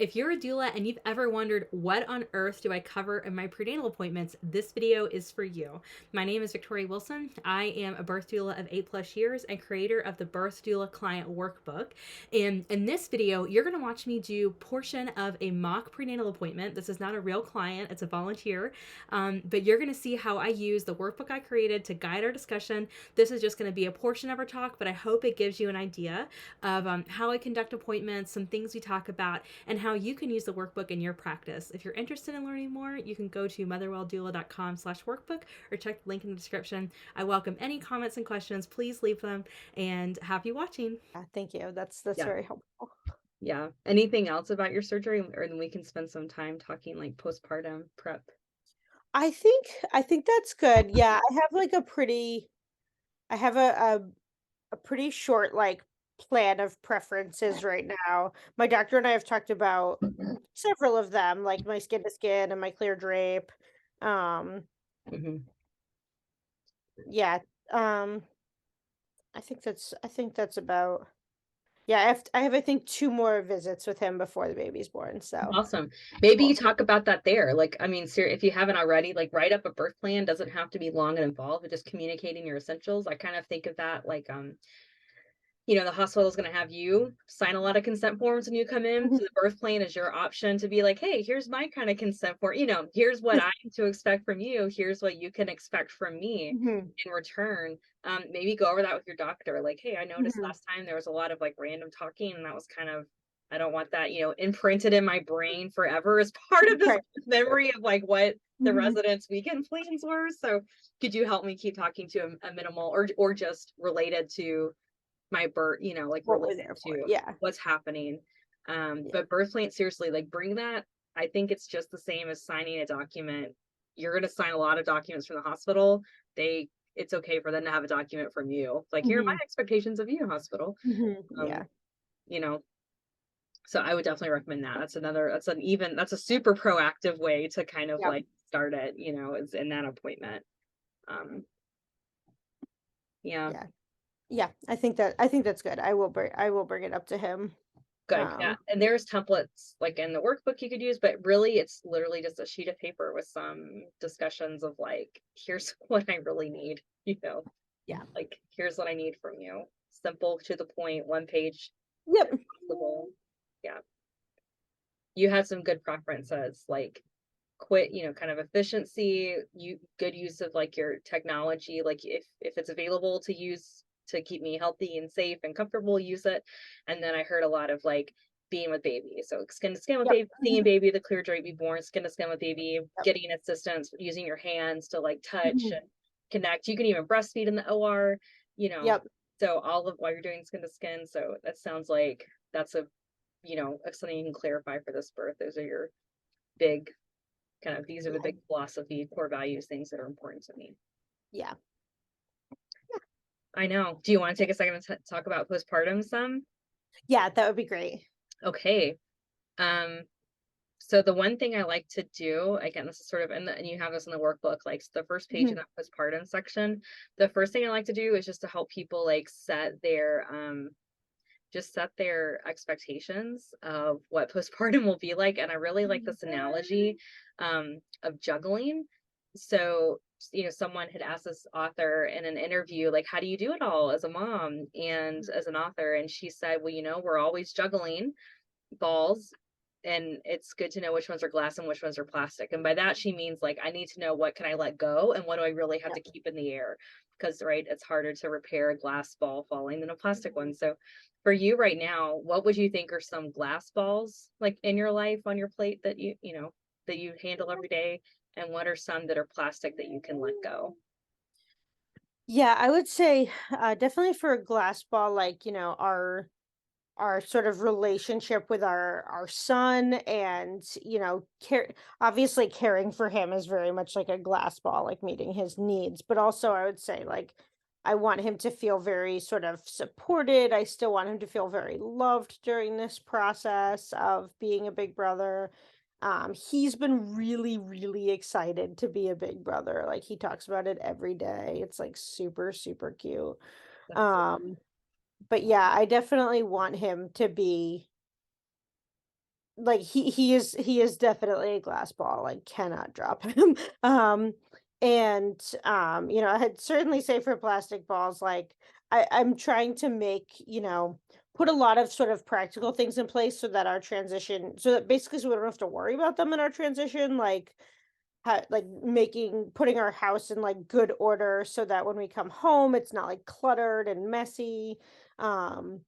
If you're a doula and you've ever wondered what on earth do I cover in my prenatal appointments, this video is for you. My name is Victoria Wilson. I am a birth doula of 8+ years and creator of the Birth Doula Client Workbook. And in this video, you're going to watch me do portion of a mock prenatal appointment. This is not a real client, it's a volunteer. But you're going to see how I use the workbook I created to guide our discussion. This is just going to be a portion of our talk, but I hope it gives you an idea of how I conduct appointments, some things we talk about, and how you can use the workbook in your practice. If you're interested in learning more, you can go to motherwelldoula.com/workbook or check the link in the description. I welcome any comments and questions. Please leave them, and happy watching. Thank you. That's Yeah. very helpful. Yeah. Anything else about your surgery, or then we can spend some time talking like postpartum prep. I think that's good. Yeah, I have like I have a pretty short like plan of preferences right now. My doctor and I have talked about several of them, like my skin to skin and my clear drape. Um, Mm-hmm. yeah. Um, I think that's about yeah, I think 2 more visits with him before the baby's born, so Awesome. Maybe you cool. talk about that there. Like, I mean, if you haven't already, like, write up a birth plan. Doesn't have to be long and involved, but just communicating your essentials. I kind of think of that like, the hospital is going to have you sign a lot of consent forms when you come in. Mhm. So the birth plan is your option to be like, hey, here's my kind of consent form. Here's what I'm to expect from you. Here's what you can expect from me Mhm. in return. Maybe go over that with your doctor. Like, hey, I noticed Mhm. last time there was a lot of like random talking, and that was kind of, I don't want that, imprinted in my brain forever as part of this Right. memory of like what the Mhm. residents' weekend plans were. So could you help me keep talking to a minimal or just related to my birth, like What we're related there for. to Yeah. what's happening. Yeah. But birth plan, seriously, like bring that. I think it's just the same as signing a document. You're going to sign a lot of documents from the hospital. It's okay for them to have a document from you. Like, here are my Mhm. expectations of you, hospital. Mhm. Um, Yeah. you know, so I would definitely recommend that. That's a super proactive way to kind of Yep. like start it, is in that appointment. Um, yeah. Yeah. Yeah. I think that's good. I will bring it up to him. Good, yeah, Um, and there's templates, like, in the workbook you could use, but really, it's literally just a sheet of paper with some discussions of, like, "Here's what I really need," yeah. like, "Here's what I need from you." Simple, to the point, 1 page Yep. if possible. Yeah. You had some good preferences, like, kind of efficiency, good use of, like, your technology, like, if it's available to use to keep me healthy and safe and comfortable, use it. And then I heard a lot of, like, being with baby, so skin to skin with Yep. baby, seeing Mhm. baby, the clear drape be born, skin to skin with baby, Yep. getting assistance, using your hands to, like, touch Mhm. and connect. You can even breastfeed in the OR, you know, Yep. so all of while you're doing skin to skin, so that sounds like that's something you can clarify for this birth. Those are your big these are the Yeah. big philosophy, core values, things that are important to me. Yeah. I know. Do you want to take a second to talk about postpartum some? Yeah, that would be great. Okay. Um, so the one thing I like to do, again, this is sort of, and you have this in the workbook, like the first page in Mhm. that postpartum section. The first thing I like to do is just to help people like set their expectations of what postpartum will be like. And I really like this analogy of juggling. So, someone had asked this author in an interview, like, how do you do it all as a mom and as an author? And she said, well, we're always juggling balls. And it's good to know which ones are glass and which ones are plastic. And by that, she means like, I need to know what can I let go and what do I really have Yeah. to keep in the air? Because, right, it's harder to repair a glass ball falling than a plastic one. So, for you right now, what would you think are some glass balls like in your life on your plate that that you handle every day? And what are some that are plastic that you can let go? Yeah, I would say definitely for a glass ball, like, our sort of relationship with our son and obviously caring for him is very much like a glass ball, like meeting his needs, but also I would say like I want him to feel very sort of supported. I still want him to feel very loved during this process of being a big brother. He's been really, really excited to be a big brother. Like he talks about it every day. It's like super, super cute. That's so um but yeah, I definitely want him to be like he is definitely a glass ball, like cannot drop him. And I'd certainly say for plastic balls, like I'm trying to make, put a lot of sort of practical things in place so that our transition, so that basically so we don't have to worry about them in our transition, like putting our house in like good order so that when we come home it's not like cluttered and messy. Um,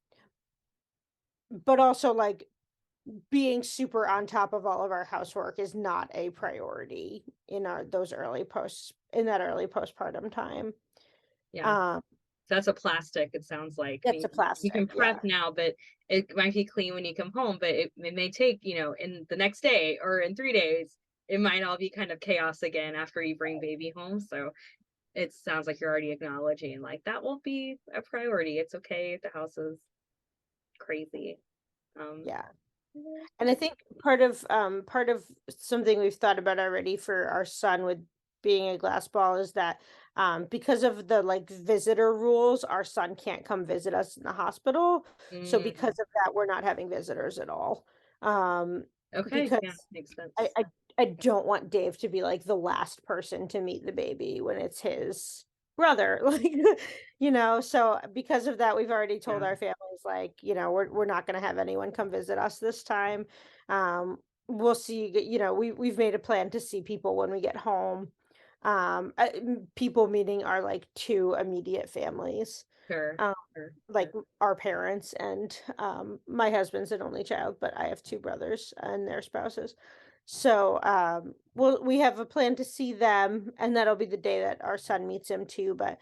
but also like being super on top of all of our housework is not a priority in that early postpartum time. Yeah. Um, So that's a plastic, it sounds like. I that's mean, a you can plastic, prep yeah. now, but it might be clean when you come home, but it may take, in the next day or in 3 days, it might all be kind of chaos again after you bring baby home. So it sounds like you're already acknowledging like that won't be a priority. It's okay if the house is crazy. Um, Yeah. And I think part of something we've thought about already for our son with being a glass ball is that because of the like visitor rules, our son can't come visit us in the hospital. So because mm, of that, we're not having visitors at all. Um, okay, yeah, because makes I, sense. I I don't want Dave to be like the last person to meet the baby when it's his brother. Like, so because of that, we've already told Yeah, our families, like, we're not gonna have anyone come visit us this time. We'll see, we've made a plan to see people when we get home. People meaning our like two immediate families. sure, Um, sure. like our parents and my husband's an only child, but I have two brothers and their spouses. So we have a plan to see them, and that'll be the day that our son meets him too. But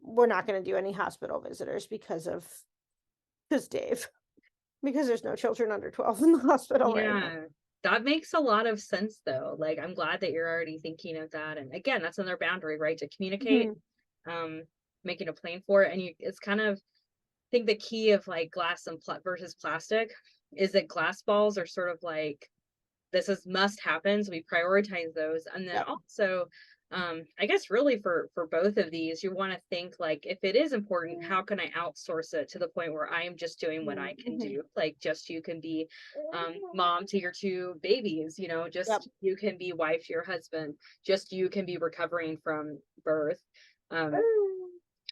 we're not going to do any hospital visitors because Dave, because there's no children under 12 in the hospital right now. Yeah, that makes a lot of sense though. Like, I'm glad that you're already thinking of that. And again, that's another boundary, right? To communicate, Mhm. um, making a plan for it. And it's kind of, I think the key of like glass and versus plastic is that glass balls are sort of like this is must happens. We prioritize those. And then Yep. also, I guess really for both of these, you want to think like if it is important, how can I outsource it to the point where I am just doing what I can Mhm. do? Like just you can be mom to your two babies, Yep. just you can be wife to your husband, just you can be recovering from birth. Um,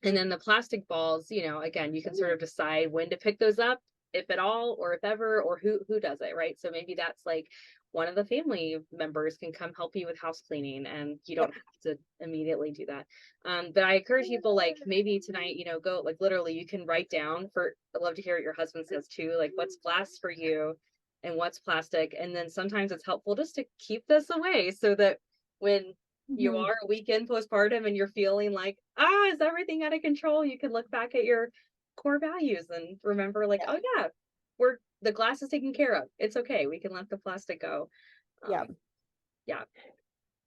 and then the plastic balls, again, you can sort of decide when to pick those up, if at all, or if ever, or who does it, right? So maybe that's like one of the family members can come help you with house cleaning and you don't Yep. have to immediately do that. But I encourage people like maybe tonight, go like literally you can write down for I'd love to hear what your husband says too, like what's glass for you and what's plastic. And then sometimes it's helpful just to keep this away so that when you Mhm. are a weekend postpartum and you're feeling like, is everything out of control? You can look back at your core values and remember, like, Yeah. oh yeah, the glass is taken care of. It's okay. We can let the plastic go. Yeah. Yeah.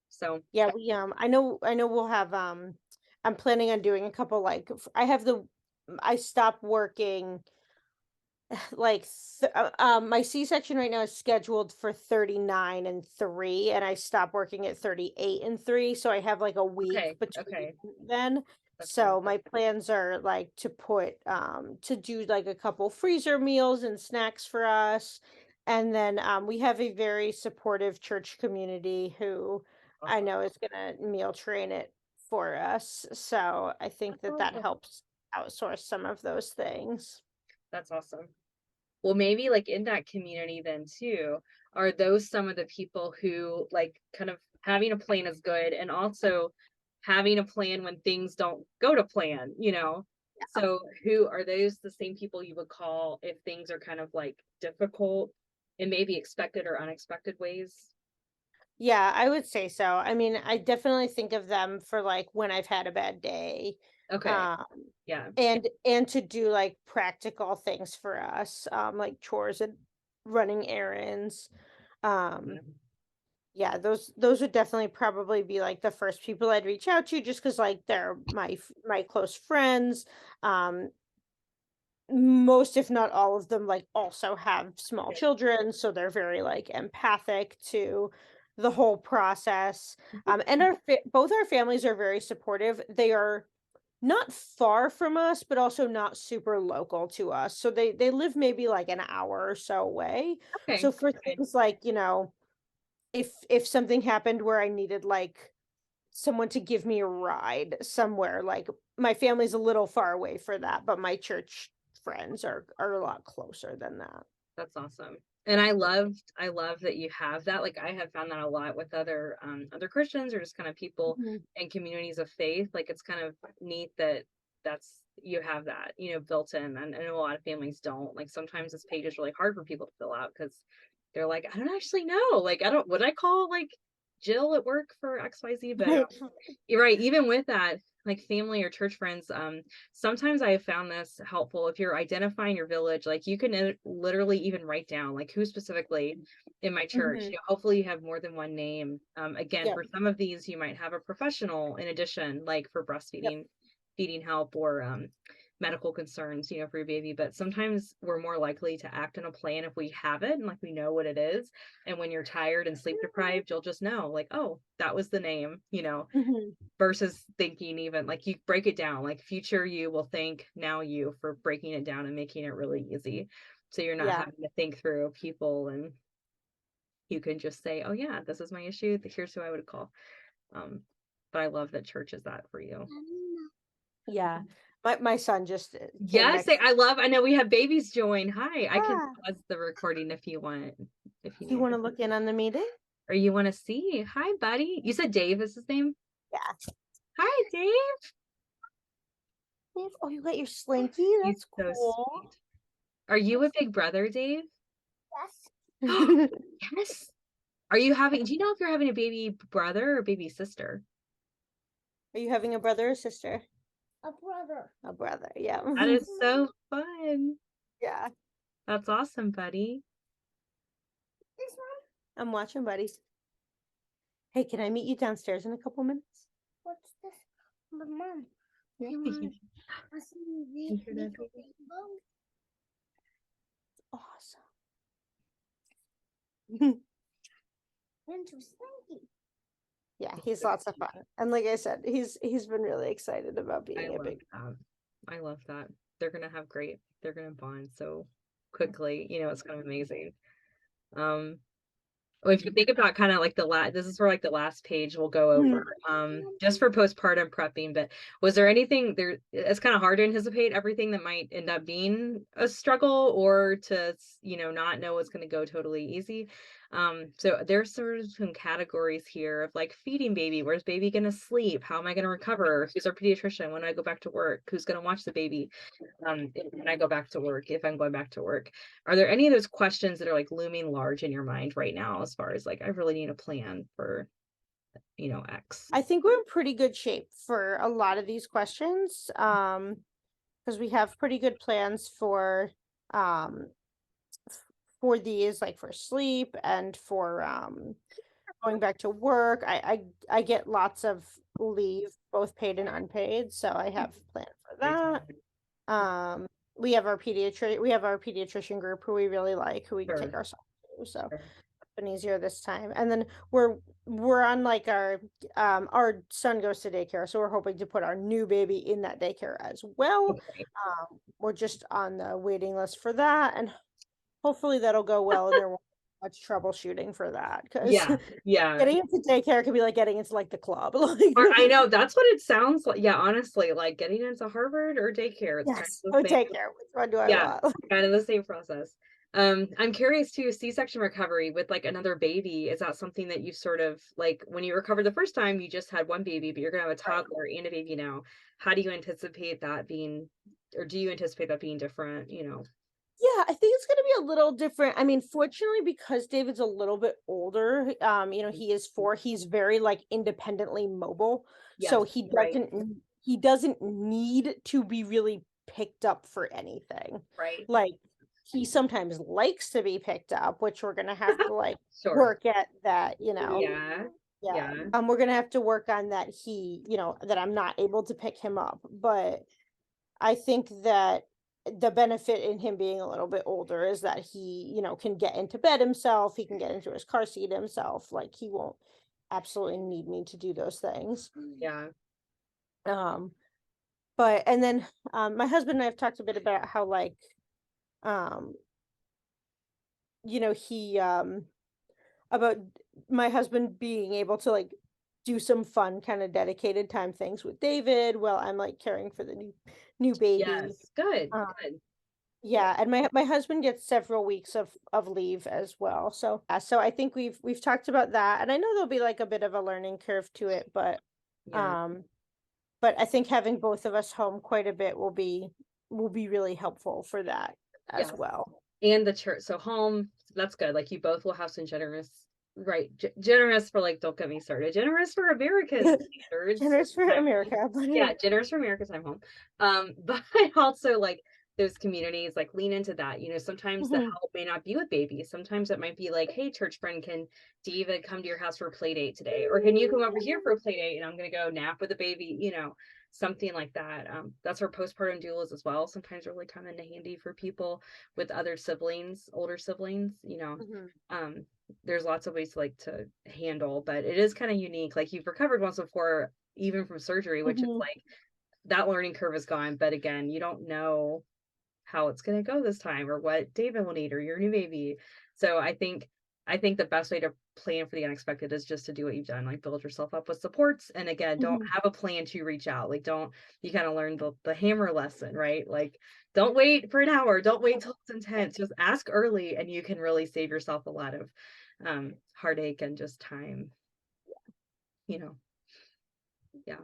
So Yeah, I know we'll have I'm planning on doing a couple like I stopped working like my C-section right now is scheduled for 39 and 3, and I stop working at 38 and 3, so I have like a week okay, between okay, then. that's good. So my plans are like to do like a couple freezer meals and snacks for us. And then we have a very supportive church community who I Awesome. know is going to meal train it for us. So I think That's that awesome. helps outsource some of those things. That's awesome. Well, maybe like in that community then too, are those some of the people who like kind of having a plan is good and also having a plan when things don't go to plan? So who are those the same people you would call if things are kind of like difficult in maybe expected or unexpected ways? Yeah, I would say so. I mean, I definitely think of them for like when I've had a bad day. Okay. Um Yeah. and to do like practical things for us, like chores and running errands. Um Mhm. yeah, those would definitely probably be like the first people I'd reach out to just cuz like they're my close friends. Um Most, if not all of them, like, also have small children, so they're very, like, empathic to the whole process, and both our families are very supportive. They are not far from us, but also not super local to us. So they live maybe like an hour or so away. So Okay, for good. things like, if something happened where I needed like someone to give me a ride somewhere, like my family's a little far away for that, but my church friends are a lot closer than that. That's awesome. And I love that you have that. Like I have found that a lot with other Christians or just kind of people Mhm. in communities of faith. Like it's kind of neat that that's you have that, built in. And I know a lot of families don't. Like sometimes this page is really hard for people to fill out because they're like, I don't actually know. Like I don't would I call like Jill at work for XYZ? But Right. you're right. Even with that, like family or church friends, sometimes I have found this helpful if you're identifying your village, like you can literally even write down like who specifically in my church. Mhm. Hopefully you have more than one name. Again, Yep. for some of these, you might have a professional in addition, like for Yep. breastfeeding, feeding help, or medical concerns, for your baby. But sometimes we're more likely to act on a plan if we have it and like we know what it is. And when you're tired and sleep deprived, you'll just know, like, oh, that was the name. Mhm. Versus thinking even like you break it down, like future you will thank now you for breaking it down and making it really easy. So you're not Yeah. having to think through people and you can just say, oh yeah, this is my issue. Here's who I would call. Um, but I love that church is that for you. Yeah. My son just came Yes, next. I know we have babies join. Hi, I can Ah, pause the recording if you want, if you do you need want to to, look in on the meeting? or you want to see. Hi, buddy. You said Dave is his name. Yeah. Hi, Dave. Oh, you got your slinky? He's That's so cool. sweet. Are you a big brother, Dave? Are Yes. Are you having do you know if you're having a baby brother or baby sister? you having a brother or sister? A brother. A brother, yeah. That is so fun. Yeah. That's awesome, buddy. This one? I'm watching, buddies. Hey, can I meet you downstairs in a couple minutes? What's this? But Mom, you want to see You hear that, little baby? rainbow? Awesome. Into slinky. Yeah, he's lots of fun. And like I said, he's been really excited about I being a love big. that. I love that. They're gonna bond so quickly. It's gonna be amazing. Um, Well, if you think about kind of like this is where like the last page we'll go over, Mhm. just for postpartum prepping. But was there anything there? It's kind of hard to anticipate everything that might end up being a struggle or to, not know it's going to go totally easy. So there's sort of some categories here of like feeding baby. Where's baby going to sleep? How am I going to recover? Who's our pediatrician? When do I go back to work? Who's going to watch the baby? When I go back to work, if I'm going back to work. Are there any of those questions that are like looming large in your mind right now as far as like I really need a plan for, X? I think we're in pretty good shape for a lot of these questions. Because we have pretty good plans um for these, like for sleep and for going back to work. I get lots of leave, both paid and unpaid, so I have planned for Great. that. Um, we have our pediatrician group who we really like, who we take Sure. ourselves to. So Sure. it's been easier this time. And then we're on like our son goes to daycare, so we're hoping to put our new baby in that daycare as well. Okay. We're just on the waiting list for that, and hopefully that'll go well and there won't be much troubleshooting for that because Yeah. Yeah. getting into daycare could be like getting into like the club. Like Or I know that's what it sounds like. Yeah, honestly, like getting into Harvard or daycare, it's kind yes, of oh the same. daycare. Which one do I Yeah, want? kind of the same process. I'm curious too, C-section recovery with like another baby, is that something that you sort of like when you recovered the first time, you just had one baby, but you're gonna have a Right. toddler and a baby now. How do you anticipate that being, or do you anticipate that being different, Yeah, I think it's gonna be a little different. I mean, fortunately, because David's a little bit older, he is 4, he's very like independently mobile. So Yes, right, he doesn't need to be really picked up for anything. right. Like he sometimes likes to be picked up, which we're gonna have to like Sure. work at that. Yeah. Yeah. Yeah. We're gonna have to work on that that I'm not able to pick him up. But I think that the benefit in him being a little bit older is that he can get into bed himself, he can get into his car seat himself, like he won't absolutely need me to do those things. Yeah. Um, but and then my husband and I have talked a bit about how like um he about my husband being able to like do some fun kind of dedicated time things with David while I'm like caring for the new baby. Yes, good, Uh, good. Yeah, yeah, and my husband gets several weeks of leave as well. So so I think we've talked about that, and I know there'll be like a bit of a learning curve to it, yeah, um but I think having both of us home quite a bit will be really helpful for that as yes. well. And the church, so home, that's good. Like you both will have some generous, right? Generous for like, don't get me started. Generous for American standards. Generous for Time home. America, Yeah, but generous for America's time home. But also like those communities like lean into that. Sometimes the Mhm, help may not be with babies. Sometimes it might be like, hey, church friend, can David come to your house for a play date today? Or can you come over here for a play date and I'm gonna go nap with the baby, something like that. That's where postpartum doulas as well sometimes really come into handy for people with other siblings, older siblings, mhm, um, there's lots of ways to like to handle, but it is kind of unique. Like you've recovered once before, even from surgery, which is mhm, like that learning curve is gone. But again, you don't know how it's going to go this time or what David will need or your new baby. So I think the best way to plan for the unexpected is just to do what you've done, like build yourself up with supports. And again, don't mhm, have a plan to reach out. Like don't you kind of learn the hammer lesson, right? Like don't wait for an hour, don't wait till it's intense. Just ask early and you can really save yourself a lot of heartache and just time, you know. Yeah.